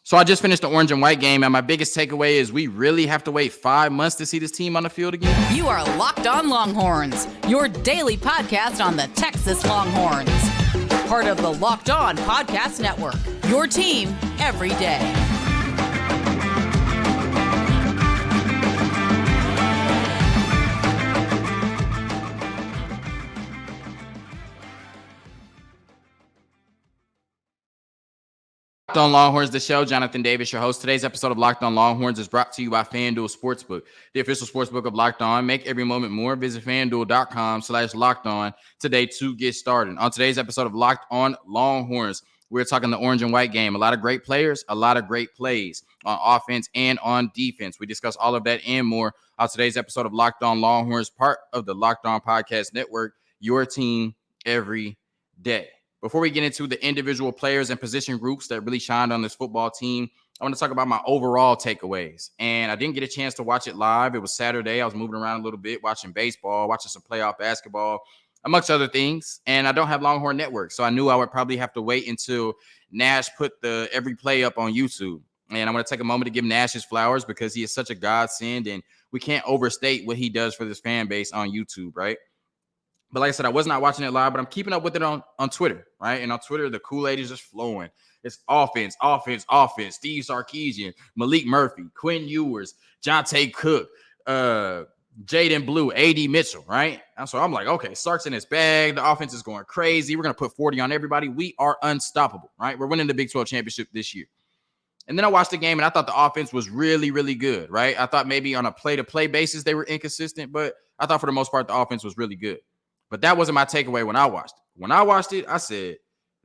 So I just finished the orange and white game, and my biggest takeaway is we really have to wait 5 months to see this team on the field again. You are Locked On Longhorns, your daily podcast on the Texas Longhorns. Part of the Locked On Podcast Network, your team every day. Locked On Longhorns, the show. Jonathan Davis, your host. Today's episode of Locked On Longhorns is brought to you by FanDuel Sportsbook, the official sportsbook of Locked On. Make every moment more. Visit FanDuel.com/LockedOn today to get started. On today's episode of Locked On Longhorns, we're talking the orange and white game. A lot of great players, a lot of great plays on offense and on defense. We discuss all of that and more on today's episode of Locked On Longhorns, part of the Locked On Podcast Network, your team every day. Before we get into the individual players and position groups that really shined on this football team, I want to talk about my overall takeaways. And I didn't get a chance to watch it live. It was Saturday. I was moving around a little bit, watching baseball, watching some playoff basketball, amongst other things. And I don't have Longhorn Network, so I knew I would probably have to wait until Nash put the every play up on YouTube. And I want to take a moment to give Nash his flowers because he is such a godsend, and we can't overstate what he does for this fan base on YouTube, right? But like I said, I was not watching it live, but I'm keeping up with it on Twitter, right? And on Twitter, the Kool-Aid is just flowing. It's offense. Steve Sarkisian, Maalik Murphy, Quinn Ewers, Jonte Cook, Jaden Blue, A.D. Mitchell, right? And so I'm like, okay, Sark's in his bag. The offense is going crazy. We're going to put 40 on everybody. We are unstoppable, right? We're winning the Big 12 championship this year. And then I watched the game, and I thought the offense was really, really good, right? I thought maybe on a play-to-play basis they were inconsistent, but I thought for the most part the offense was really good. But that wasn't my takeaway when I watched it. When I watched it, I said,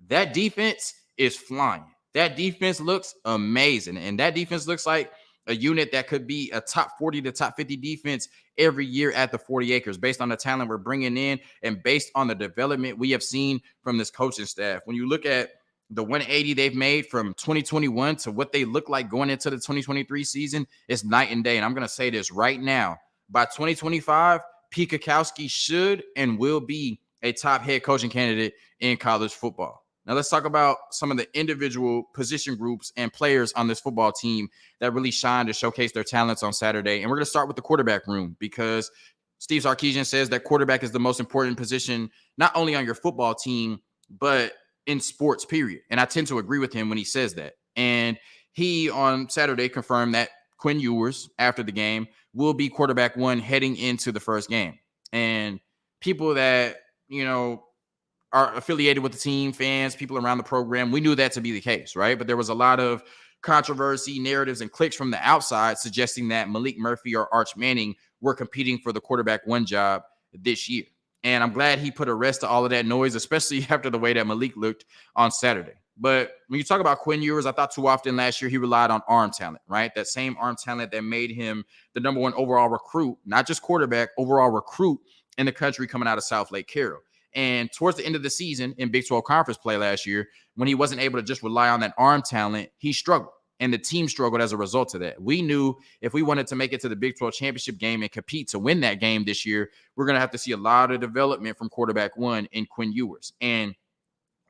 that defense is flying. That defense looks amazing. And that defense looks like a unit that could be a top 40 to top 50 defense every year at the 40 acres based on the talent we're bringing in and based on the development we have seen from this coaching staff. When you look at the 180 they've made from 2021 to what they look like going into the 2023 season, it's night and day. And I'm going to say this right now. By 2025, Pete Kwiatkowski should and will be a top head coaching candidate in college football. Now, let's talk about some of the individual position groups and players on this football team that really shine to showcase their talents on Saturday. And we're going to start with the quarterback room because Steve Sarkisian says that quarterback is the most important position, not only on your football team, but in sports, period. And I tend to agree with him when he says that. And he, on Saturday, confirmed that Quinn Ewers, after the game, will be quarterback one heading into the first game. And people that, are affiliated with the team, fans, people around the program, we knew that to be the case, right? But there was a lot of controversy, narratives, and clicks from the outside suggesting that Maalik Murphy or Arch Manning were competing for the quarterback one job this year. And I'm glad he put a rest to all of that noise, especially after the way that Maalik looked on Saturday. But when you talk about Quinn Ewers, I thought too often last year he relied on arm talent, right? That same arm talent that made him the number one overall recruit, not just quarterback, overall recruit in the country coming out of South Lake Carroll. And towards the end of the season in Big 12 conference play last year, when he wasn't able to just rely on that arm talent, he struggled. And the team struggled as a result of that. We knew if we wanted to make it to the Big 12 championship game and compete to win that game this year, we're going to have to see a lot of development from quarterback one in Quinn Ewers. And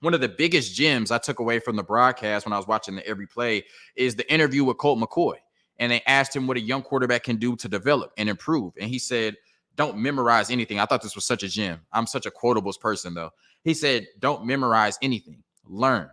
one of the biggest gems I took away from the broadcast when I was watching the every play is the interview with Colt McCoy. And they asked him what a young quarterback can do to develop and improve. And he said, don't memorize anything. I thought this was such a gem. I'm such a quotables person, though. He said, don't memorize anything. Learn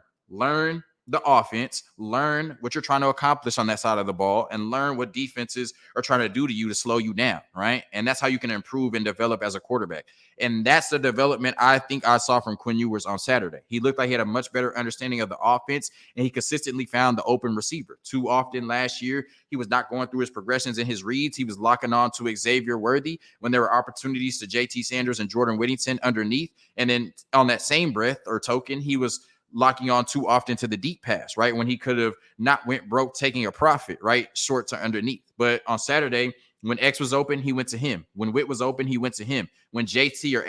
the offense, learn what you're trying to accomplish on that side of the ball, and learn what defenses are trying to do to you to slow you down, right? And that's how you can improve and develop as a quarterback. And that's the development I think I saw from Quinn Ewers on Saturday. He looked like he had a much better understanding of the offense, and he consistently found the open receiver. Too often last year, he was not going through his progressions and his reads. He was locking on to Xavier Worthy when there were opportunities to JT Sanders and Jordan Whittington underneath. And then on that same breath or token, he was locking on too often to the deep pass, right? When he could have not went broke taking a profit, right? Short to underneath. But on Saturday, when X was open, he went to him. When Witt was open, he went to him. When JT or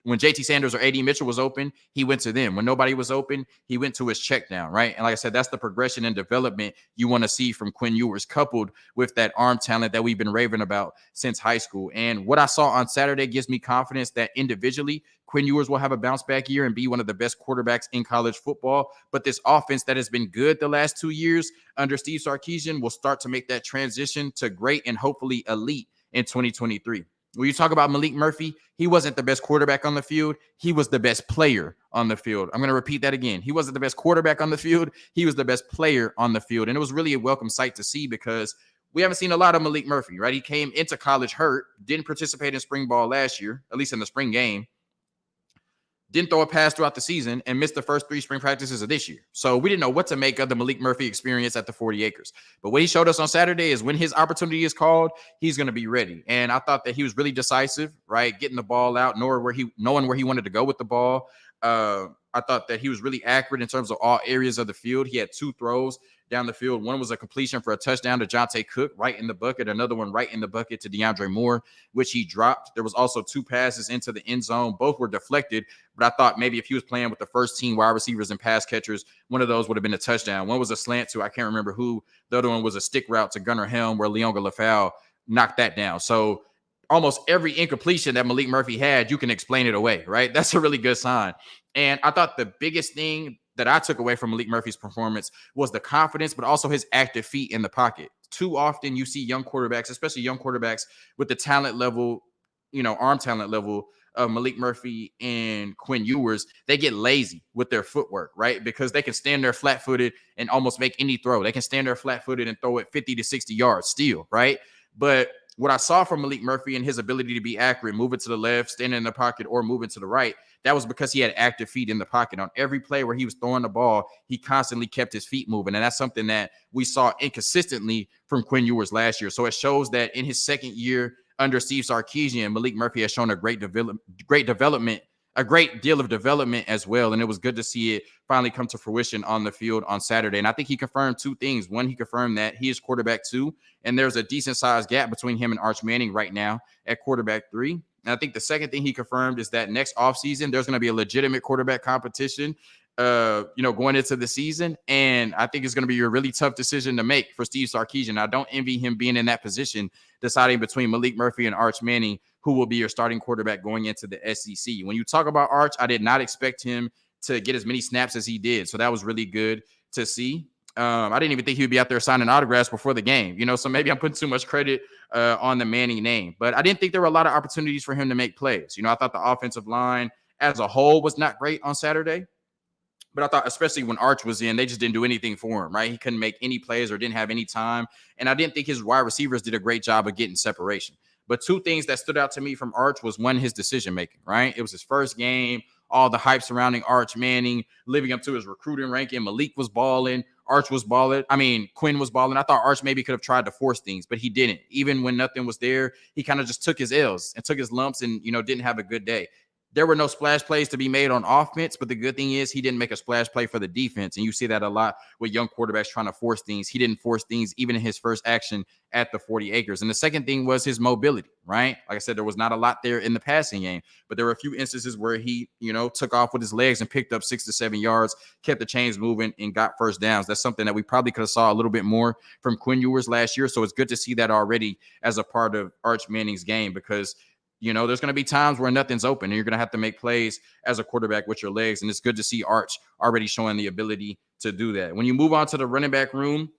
when JT Sanders or AD Mitchell was open, he went to them. When nobody was open, he went to his check down, right? And like I said, that's the progression and development you want to see from Quinn Ewers, coupled with that arm talent that we've been raving about since high school. And what I saw on Saturday gives me confidence that individually, Quinn Ewers will have a bounce back year and be one of the best quarterbacks in college football. But this offense that has been good the last 2 years under Steve Sarkisian will start to make that transition to great and hopefully elite in 2023. When you talk about Maalik Murphy, he wasn't the best quarterback on the field. He was the best player on the field. I'm going to repeat that again. He wasn't the best quarterback on the field. He was the best player on the field. And it was really a welcome sight to see because we haven't seen a lot of Maalik Murphy, right? He came into college hurt, didn't participate in spring ball last year, at least in the spring game. Didn't throw a pass throughout the season and missed the first 3 spring practices of this year. So we didn't know what to make of the Maalik Murphy experience at the 40 acres. But what he showed us on Saturday is when his opportunity is called, he's going to be ready. And I thought that he was really decisive, right? Getting the ball out, knowing where he wanted to go with the ball. I thought that he was really accurate in terms of all areas of the field. He had 2 throws down the field. One was a completion for a touchdown to Jonte Cook right in the bucket. Another one right in the bucket to DeAndre Moore, which he dropped. There was also 2 passes into the end zone. Both were deflected, but I thought maybe if he was playing with the first team wide receivers and pass catchers, one of those would have been a touchdown. One was a slant to, I can't remember who. The other one was a stick route to Gunnar Helm where Leonga Lafau knocked that down. So almost every incompletion that Maalik Murphy had, you can explain it away, right? That's a really good sign. And I thought the biggest thing that I took away from Maalik Murphy's performance was the confidence, but also his active feet in the pocket. Too often you see young quarterbacks, especially young quarterbacks with the talent level, arm talent level of Maalik Murphy and Quinn Ewers, they get lazy with their footwork, right? Because they can stand there flat-footed and almost make any throw. They can stand there flat-footed and throw it 50 to 60 yards still, right? But what I saw from Maalik Murphy and his ability to be accurate, moving to the left, standing in the pocket, or moving to the right, that was because he had active feet in the pocket. On every play where he was throwing the ball, he constantly kept his feet moving. And that's something that we saw inconsistently from Quinn Ewers last year. So it shows that in his second year under Steve Sarkisian, Maalik Murphy has shown a great development, a great deal of development as well. And it was good to see it finally come to fruition on the field on Saturday. And I think he confirmed 2 things. One, he confirmed that he is quarterback 2, and there's a decent sized gap between him and Arch Manning right now at quarterback 3. And I think the second thing he confirmed is that next offseason, there's going to be a legitimate quarterback competition, going into the season. And I think it's going to be a really tough decision to make for Steve Sarkisian. I don't envy him being in that position, deciding between Maalik Murphy and Arch Manning, who will be your starting quarterback going into the SEC. When you talk about Arch, I did not expect him to get as many snaps as he did. So that was really good to see. I didn't even think he would be out there signing autographs before the game, so maybe I'm putting too much credit on the Manning name, but I didn't think there were a lot of opportunities for him to make plays. I thought the offensive line as a whole was not great on Saturday, but I thought especially when Arch was in, they just didn't do anything for him, right? He couldn't make any plays or didn't have any time. And I didn't think his wide receivers did a great job of getting separation. But 2 things that stood out to me from Arch was, one, his decision-making, right? It was his first game, all the hype surrounding Arch Manning, living up to his recruiting ranking. Maalik was balling. Quinn was balling. I thought Arch maybe could have tried to force things, but he didn't. Even when nothing was there, he kind of just took his L's and took his lumps and, didn't have a good day. There were no splash plays to be made on offense, but the good thing is he didn't make a splash play for the defense. And you see that a lot with young quarterbacks trying to force things. He didn't force things even in his first action at the 40 acres. And the second thing was his mobility, right? Like I said, there was not a lot there in the passing game, but there were a few instances where he, took off with his legs and picked up 6 to 7 yards, kept the chains moving and got first downs. That's something that we probably could have saw a little bit more from Quinn Ewers last year. So it's good to see that already as a part of Arch Manning's game, because there's going to be times where nothing's open and you're going to have to make plays as a quarterback with your legs. And it's good to see Arch already showing the ability to do that. When you move on to the running back room,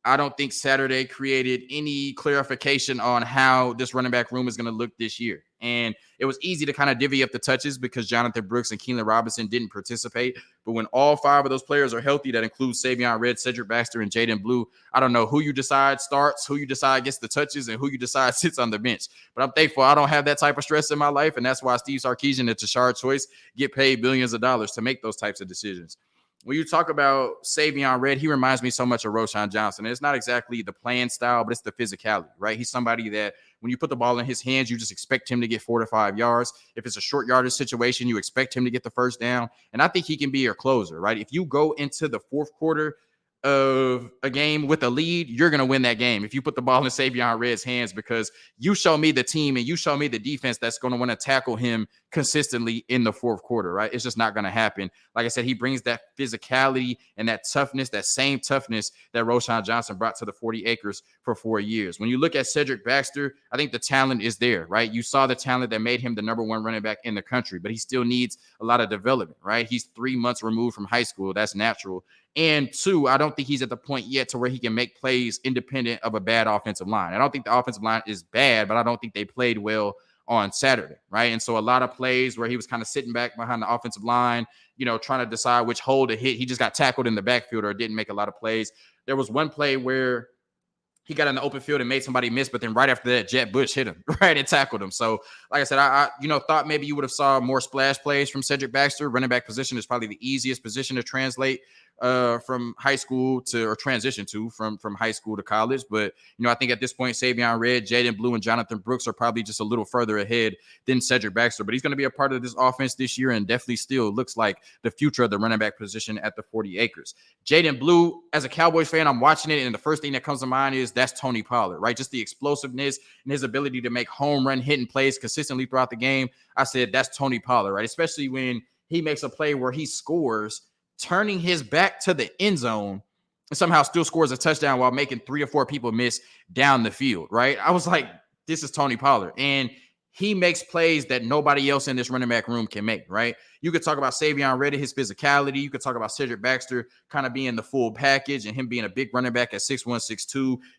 I don't think Saturday created any clarification on how this running back room is going to look this year. And it was easy to kind of divvy up the touches because Jonathan Brooks and Keelan Robinson didn't participate. But when all 5 of those players are healthy, that includes Savion Red, Cedric Baxter, and Jaden Blue, I don't know who you decide starts, who you decide gets the touches, and who you decide sits on the bench. But I'm thankful I don't have that type of stress in my life, and that's why Steve Sarkisian and Tashard Choice get paid billions of dollars to make those types of decisions. When you talk about Savion Red, he reminds me so much of Roschon Johnson. And it's not exactly the playing style, but it's the physicality, right? He's somebody that when you put the ball in his hands, you just expect him to get 4 to 5 yards. If it's a short yardage situation, you expect him to get the first down. And I think he can be your closer, right? If you go into the fourth quarter of a game with a lead, you're going to win that game if you put the ball in Savion Red's hands, because you show me the team and you show me the defense that's going to want to tackle him consistently in the fourth quarter, right? It's just not going to happen. Like I said, he brings that physicality and that toughness, that same toughness that Roschon Johnson brought to the 40 acres for 4 years. When you look at Cedric Baxter, I think the talent is there, right? You saw the talent that made him the number one running back in the country, but he still needs a lot of development, right? He's 3 months removed from high school. That's natural. And 2, I don't think he's at the point yet to where he can make plays independent of a bad offensive line. I don't think the offensive line is bad, but I don't think they played well on Saturday, right? And so a lot of plays where he was kind of sitting back behind the offensive line, trying to decide which hole to hit. He just got tackled in the backfield or didn't make a lot of plays. There was one play where he got in the open field and made somebody miss, but then right after that, Jet Bush hit him, right, and tackled him. So, like I said, I thought maybe you would have saw more splash plays from Cedric Baxter. Running back position is probably the easiest position to translate from high school to, or transition to from high school to college. But, I think at this point, Savion Red, Jaden Blue, and Jonathan Brooks are probably just a little further ahead than Cedric Baxter. But he's going to be a part of this offense this year and definitely still looks like the future of the running back position at the 40 acres. Jaden Blue, as a Cowboys fan, I'm watching it, and the first thing that comes to mind is that's Tony Pollard, right? Just the explosiveness and his ability to make home run hitting plays consistently throughout the game. I said that's Tony Pollard, right? Especially when he makes a play where he scores, turning his back to the end zone, and somehow still scores a touchdown while making 3 or 4 people miss down the field, right? I was like, this is Tony Pollard. And he makes plays that nobody else in this running back room can make, right? You could talk about Savion Reddy, his physicality. You could talk about Cedric Baxter kind of being the full package and him being a big running back at 6'1", 6'2".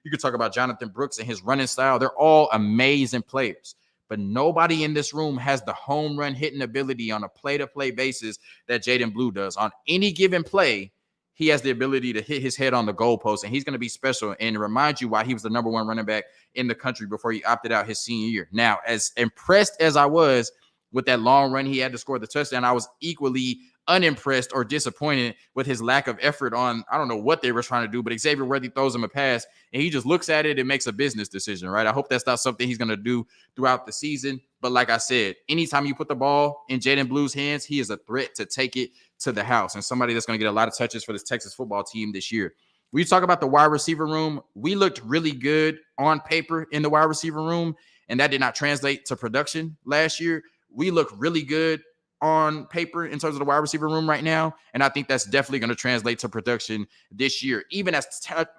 You could talk about Jonathan Brooks and his running style. They're all amazing players. But nobody in this room has the home run hitting ability on a play-to-play basis that Jaden Blue does. On any given play, he has the ability to hit his head on the goalpost, and he's going to be special and remind you why he was the number one running back in the country before he opted out his senior year. Now, as impressed as I was with that long run he had to score the touchdown, I was equally unimpressed or disappointed with his lack of effort on, I don't know what they were trying to do, but Xavier Worthy throws him a pass and he just looks at it and makes a business decision, right? I hope that's not something he's going to do throughout the season. But like I said, anytime you put the ball in Jaden Blue's hands, he is a threat to take it to the house and somebody that's going to get a lot of touches for this Texas football team this year. When you talk about the wide receiver room, we looked really good on paper in the wide receiver room, and that did not translate to production last year. We look really good on paper in terms of the wide receiver room right now, and I think that's definitely going to translate to production this year. Even as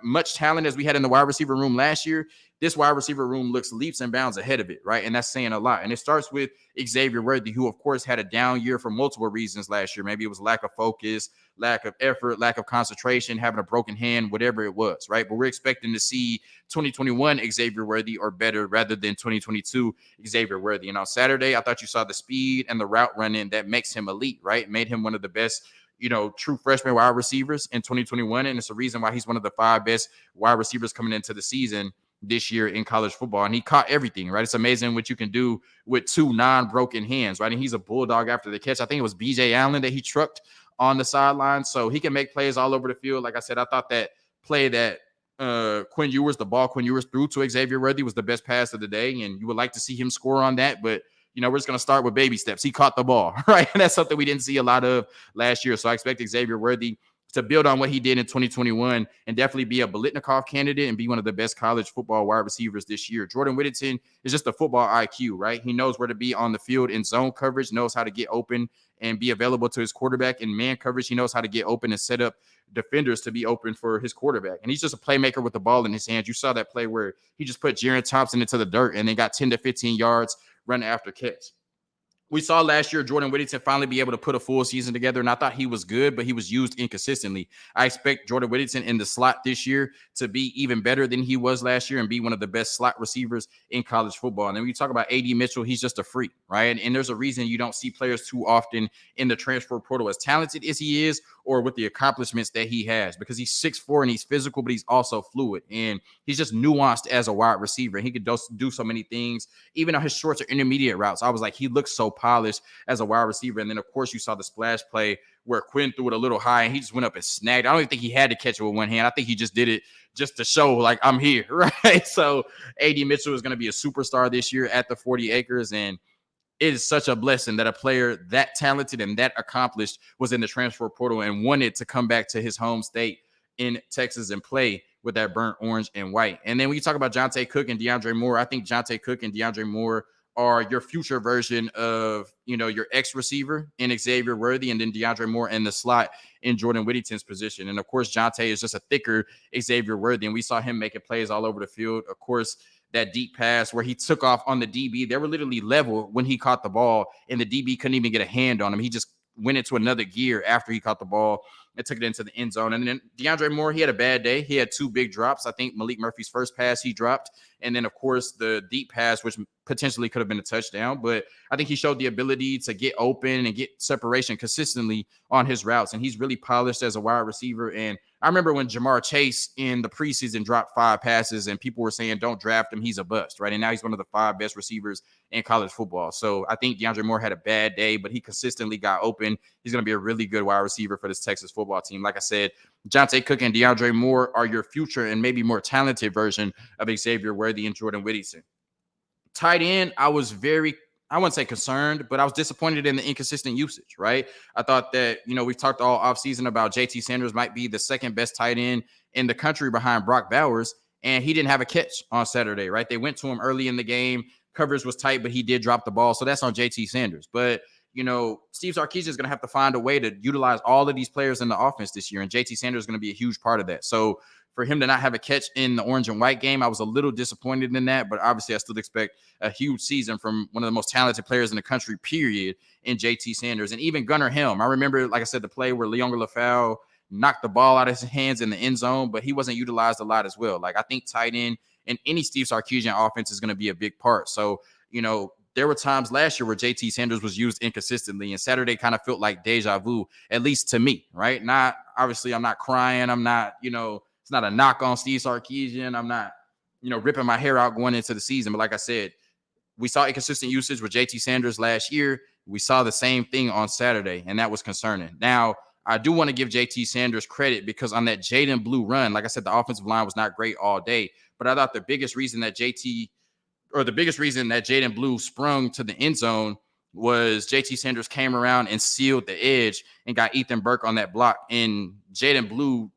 much talent as we had in the wide receiver room last year, this wide receiver room looks leaps and bounds ahead of it, right? And that's saying a lot. And it starts with Xavier Worthy, who, of course, had a down year for multiple reasons last year. Maybe it was lack of focus, lack of effort, lack of concentration, having a broken hand, whatever it was, right? But we're expecting to see 2021 Xavier Worthy or better rather than 2022 Xavier Worthy. And on Saturday, I thought you saw the speed and the route running that makes him elite, right? Made him one of the best, true freshman wide receivers in 2021. And it's the reason why he's one of the 5 best wide receivers coming into the season this year in college football. And he caught everything, right? It's amazing what you can do with 2 non-broken hands, right? And he's a bulldog after the catch. I think it was BJ Allen that he trucked on the sideline. So he can make plays all over the field. Like I said, I thought that play that Quinn Ewers threw to Xavier Worthy was the best pass of the day. And you would like to see him score on that, but we're just going to start with baby steps. He caught the ball, right? And that's something we didn't see a lot of last year. So I expect Xavier Worthy to build on what he did in 2021 and definitely be a Biletnikoff candidate and be one of the best college football wide receivers this year. Jordan Whittington is just a football IQ, right? He knows where to be on the field in zone coverage, knows how to get open and be available to his quarterback. In man coverage, he knows how to get open and set up defenders to be open for his quarterback. And he's just a playmaker with the ball in his hands. You saw that play where he just put Jaron Thompson into the dirt and then got 10 to 15 yards run after catch. We saw last year Jordan Whittington finally be able to put a full season together, and I thought he was good, but he was used inconsistently. I expect Jordan Whittington in the slot this year to be even better than he was last year and be one of the best slot receivers in college football. And then when you talk about A.D. Mitchell, he's just a freak, right? And there's a reason you don't see players too often in the transfer portal as talented as he is or with the accomplishments that he has, because he's 6'4" and he's physical, but he's also fluid. And he's just nuanced as a wide receiver. He could do so many things, even on his short or intermediate routes. I was like, he looks so polished as a wide receiver. And then, of course, you saw the splash play where Quinn threw it a little high and he just went up and snagged. I don't even think he had to catch it with one hand. I think he just did it just to show, like, I'm here, right? So A.D. Mitchell is going to be a superstar this year at the 40 acres. And it is such a blessing that a player that talented and that accomplished was in the transfer portal and wanted to come back to his home state in Texas and play with that burnt orange and white. And then when you talk about Jonte Cook and DeAndre Moore, I think Jonte Cook and DeAndre Moore are your future version of, your X receiver in Xavier Worthy, and then DeAndre Moore in the slot in Jordan Whittington's position. And of course, Jonte is just a thicker Xavier Worthy, and we saw him making plays all over the field. Of course, that deep pass where he took off on the DB, they were literally level when he caught the ball, and the DB couldn't even get a hand on him. He just went into another gear after he caught the ball and took it into the end zone. And then DeAndre Moore, he had a bad day. He had 2 big drops. I think Maalik Murphy's first pass he dropped. And then, of course, the deep pass, which potentially could have been a touchdown. But I think he showed the ability to get open and get separation consistently on his routes. And he's really polished as a wide receiver. And I remember when Jamar Chase in the preseason dropped 5 passes and people were saying, don't draft him, he's a bust, right? And now he's one of the 5 best receivers in college football. So I think DeAndre Moore had a bad day, but he consistently got open. He's going to be a really good wide receiver for this Texas football team. Like I said, Jonte Cook and DeAndre Moore are your future and maybe more talented version of Xavier Worthy and Jordan Whittington. Tight end, I wouldn't say concerned, but I was disappointed in the inconsistent usage, right? I thought that, we've talked all offseason about JT Sanders might be the second best tight end in the country behind Brock Bowers, and he didn't have a catch on Saturday, right? They went to him early in the game. Coverage was tight, but he did drop the ball, so that's on JT Sanders. But, Steve Sarkisian is going to have to find a way to utilize all of these players in the offense this year, and JT Sanders is going to be a huge part of that. So for him to not have a catch in the orange and white game, I was a little disappointed in that, but obviously I still expect a huge season from one of the most talented players in the country, period, in JT Sanders. And even Gunnar Helm. I remember, like I said, the play where Leon Lafau knocked the ball out of his hands in the end zone, but he wasn't utilized a lot as well. Like, I think tight end in any Steve Sarkisian offense is going to be a big part. So, there were times last year where JT Sanders was used inconsistently, and Saturday kind of felt like deja vu, at least to me, right? Obviously, I'm not crying. I'm not, it's not a knock on Steve Sarkisian. I'm not, ripping my hair out going into the season. But like I said, we saw inconsistent usage with JT Sanders last year. We saw the same thing on Saturday, and that was concerning. Now, I do want to give JT Sanders credit because on that Jaden Blue run, like I said, the offensive line was not great all day. But I thought the biggest reason that Jaden Blue sprung to the end zone was JT Sanders came around and sealed the edge and got Ethan Burke on that block. And Jaden Blue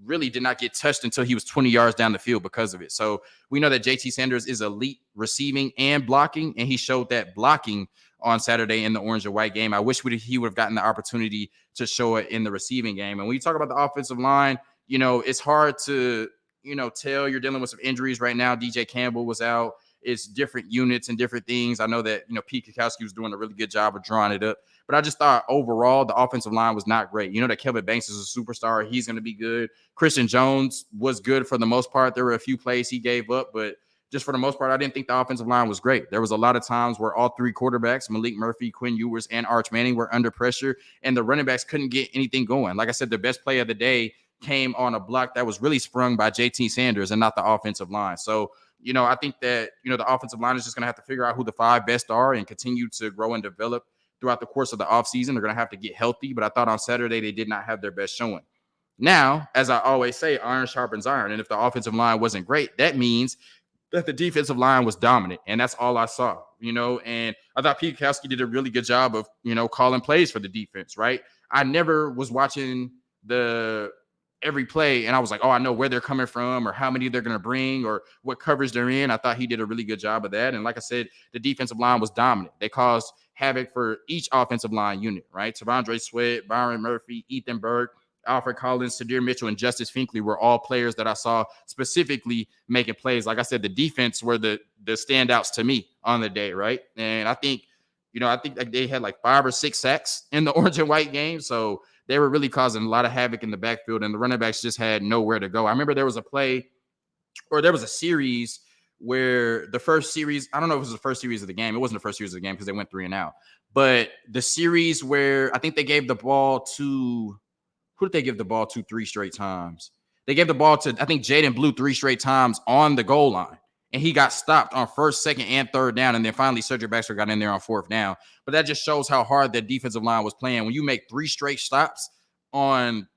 really did not get touched until he was 20 yards down the field because of it. So we know that JT Sanders is elite receiving and blocking, and he showed that blocking on Saturday in the orange and white game. I wish he would have gotten the opportunity to show it in the receiving game. And when you talk about the offensive line, it's hard to, tell. You're dealing with some injuries right now. DJ Campbell was out. It's different units and different things. I know that, Pete Kwiatkowski was doing a really good job of drawing it up. But I just thought overall the offensive line was not great. That Kelvin Banks is a superstar. He's going to be good. Christian Jones was good for the most part. There were a few plays he gave up, but just for the most part, I didn't think the offensive line was great. There was a lot of times where all 3 quarterbacks, Maalik Murphy, Quinn Ewers, and Arch Manning, were under pressure, and the running backs couldn't get anything going. Like I said, the best play of the day came on a block that was really sprung by JT Sanders and not the offensive line. So, I think that, the offensive line is just going to have to figure out who the 5 best are and continue to grow and develop throughout the course of the offseason. They're going to have to get healthy, but I thought on Saturday they did not have their best showing. Now, as I always say, iron sharpens iron. And if the offensive line wasn't great, that means that the defensive line was dominant. And that's all I saw, and I thought Pete Kwiatkowski did a really good job of, calling plays for the defense, right? I never was watching every play and I was like, oh, I know where they're coming from or how many they're going to bring or what coverage they're in. I thought he did a really good job of that. And like I said, the defensive line was dominant. They caused havoc for each offensive line unit, right? Tavondre Sweat, Byron Murphy, Ethan Burke, Alfred Collins, Sadir Mitchell, and Justice Finkley were all players that I saw specifically making plays. Like I said, the defense were the standouts to me on the day, right? And I think like they had like 5 or 6 sacks in the orange and white game. So they were really causing a lot of havoc in the backfield, and the running backs just had nowhere to go. I remember there was a series where the first series, I don't know if it was the first series of the game. It wasn't the first series of the game because they went 3 and out. But the series where I think they gave the ball to – who did they give the ball to 3 straight times? They gave the ball to, I think, Jaden Blue 3 straight times on the goal line. And he got stopped on 1st, 2nd, and 3rd down. And then finally, Cedric Baxter got in there on 4th down. But that just shows how hard the defensive line was playing. When you make 3 straight stops on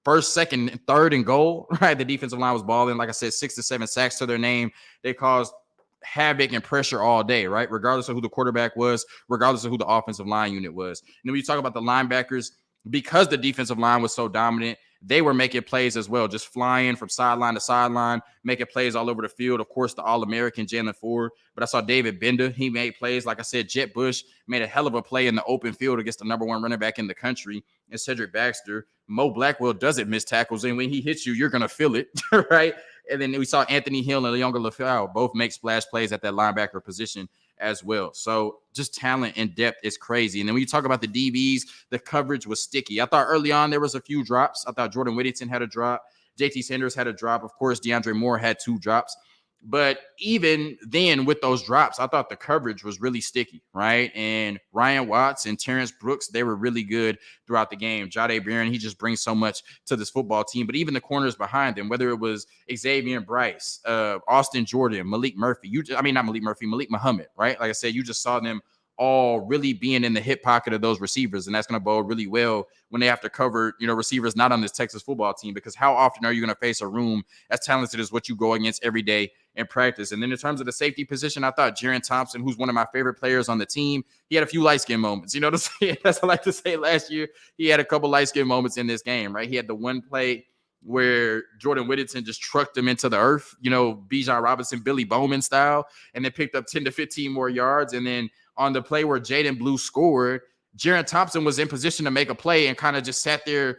1st, 2nd, and 3rd and goal, right? The defensive line was balling. Like I said, 6 to 7 sacks to their name. They caused havoc and pressure all day, right? Regardless of who the quarterback was, regardless of who the offensive line unit was. And then when you talk about the linebackers, because the defensive line was so dominant, they were making plays as well, just flying from sideline to sideline, making plays all over the field. Of course, the All-American Jalen Ford, but I saw David Bender. He made plays. Like I said, Jet Bush made a hell of a play in the open field against the number one running back in the country, and Cedric Baxter. Mo Blackwell doesn't miss tackles, and when he hits you, you're going to feel it, right? And then we saw Anthony Hill and Leonga LaFleur both make splash plays at that linebacker position as well. So just talent and depth is crazy. And then when you talk about the DBs, the coverage was sticky. I thought early on there was a few drops. I thought Jordan Whittington had a drop. JT Sanders had a drop. Of course, DeAndre Moore had 2 drops. But even then with those drops, I thought the coverage was really sticky, right? And Ryan Watts and Terrence Brooks, they were really good throughout the game. Jahdae Barron, he just brings so much to this football team. But even the corners behind them, whether it was Xavier Bryce, Austin Jordan, Maalik Murphy, Malik Muhammad, right? Like I said, you just saw them all really being in the hip pocket of those receivers. And that's going to bode really well when they have to cover, receivers not on this Texas football team, because how often are you going to face a room as talented as what you go against every day in practice? And then in terms of the safety position, I thought Jaron Thompson, who's one of my favorite players on the team, he had a few light skin moments. You know what I'm saying? That's what I like to say. Last year, he had a couple light skin moments in this game, right? He had the one play where Jordan Whittington just trucked him into the earth, Bijan Robinson, Billy Bowman style, and then picked up 10 to 15 more yards. And then on the play where Jaden Blue scored, Jaron Thompson was in position to make a play and kind of just sat there,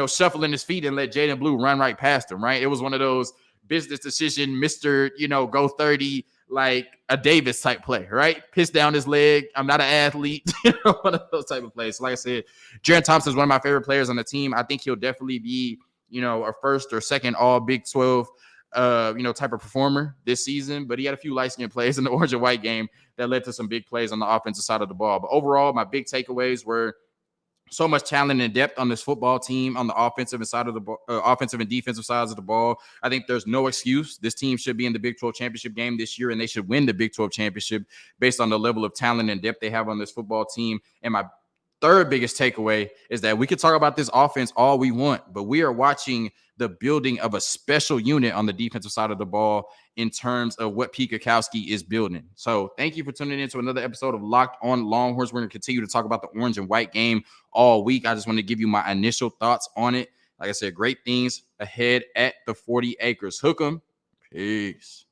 shuffling his feet and let Jaden Blue run right past him, right? It was one of those business decision, Mr. Go 30, like a Davis type play, right? Piss down his leg. I'm not an athlete, one of those type of plays. So like I said, Jaron Thompson is one of my favorite players on the team. I think he'll definitely be, a first or second all Big 12 type of performer this season, but he had a few light-skinned plays in the orange and white game that led to some big plays on the offensive side of the ball. But overall, my big takeaways were so much talent and depth on this football team on the offensive and side of the ball, offensive and defensive sides of the ball. I think there's no excuse. This team should be in the Big 12 championship game this year, and they should win the Big 12 championship based on the level of talent and depth they have on this football team. And my third biggest takeaway is that we could talk about this offense all we want, but we are watching the building of a special unit on the defensive side of the ball in terms of what Pete Kwiatkowski is building. So thank you for tuning in to another episode of Locked On Longhorns. We're going to continue to talk about the orange and white game all week. I just want to give you my initial thoughts on it. Like I said, great things ahead at the 40 acres. Hook 'em. Peace.